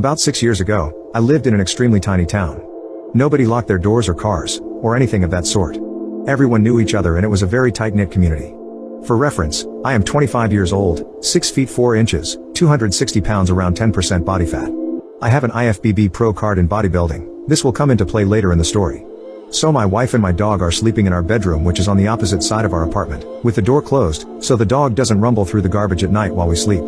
About 6 years ago, I lived in an extremely tiny town. Nobody locked their doors or cars, or anything of that sort. Everyone knew each other and it was a very tight-knit community. For reference, I am 25 years old, 6 feet 4 inches, 260 pounds, around 10% body fat. I have an IFBB Pro card in bodybuilding. This will come into play later in the story. So my wife and my dog are sleeping in our bedroom, which is on the opposite side of our apartment, with the door closed, so the dog doesn't rumble through the garbage at night while we sleep.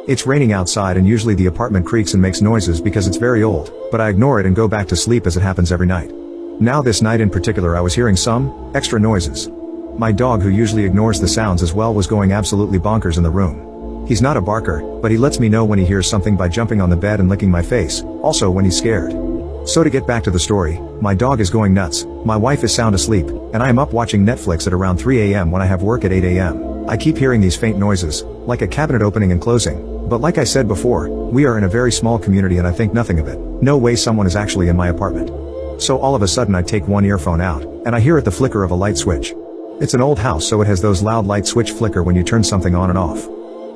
It's raining outside and usually the apartment creaks and makes noises because it's very old, but I ignore it and go back to sleep as it happens every night. Now this night in particular I was hearing some extra noises. My dog, who usually ignores the sounds as well, was going absolutely bonkers in the room. He's not a barker, but he lets me know when he hears something by jumping on the bed and licking my face, also when he's scared. So to get back to the story, my dog is going nuts, my wife is sound asleep, and I am up watching Netflix at around 3 a.m. when I have work at 8 a.m. I keep hearing these faint noises, like a cabinet opening and closing. But like I said before, we are in a very small community and I think nothing of it. No way someone is actually in my apartment. So all of a sudden I take one earphone out, and I hear at the flicker of a light switch. It's an old house, so it has those loud light switch flicker when you turn something on and off.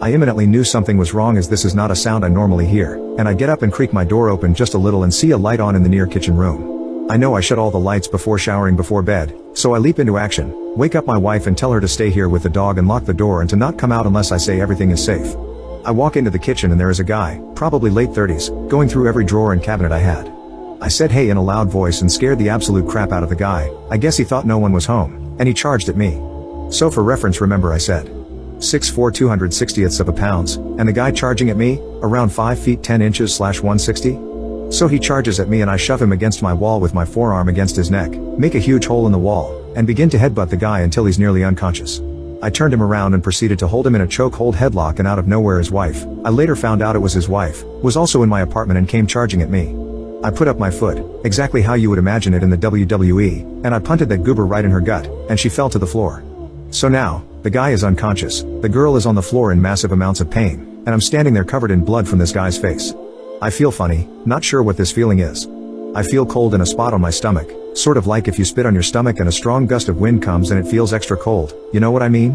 I imminently knew something was wrong, as this is not a sound I normally hear, and I get up and creak my door open just a little and see a light on in the near kitchen room. I know I shut all the lights before showering before bed, so I leap into action, wake up my wife and tell her to stay here with the dog and lock the door and to not come out unless I say everything is safe. I walk into the kitchen and there is a guy, probably late 30s, going through every drawer and cabinet I had. I said hey in a loud voice and scared the absolute crap out of the guy. I guess he thought no one was home, and he charged at me. So for reference, remember I said 6'4", 260 pounds, and the guy charging at me, around 5 feet 10 inches / 160? So he charges at me and I shove him against my wall with my forearm against his neck, make a huge hole in the wall, and begin to headbutt the guy until he's nearly unconscious. I turned him around and proceeded to hold him in a chokehold headlock, and out of nowhere his wife, I later found out it was his wife, was also in my apartment and came charging at me. I put up my foot, exactly how you would imagine it in the WWE, and I punted that goober right in her gut, and she fell to the floor. So now, the guy is unconscious, the girl is on the floor in massive amounts of pain, and I'm standing there covered in blood from this guy's face. I feel funny, not sure what this feeling is. I feel cold in a spot on my stomach, sort of like if you spit on your stomach and a strong gust of wind comes and it feels extra cold, you know what I mean?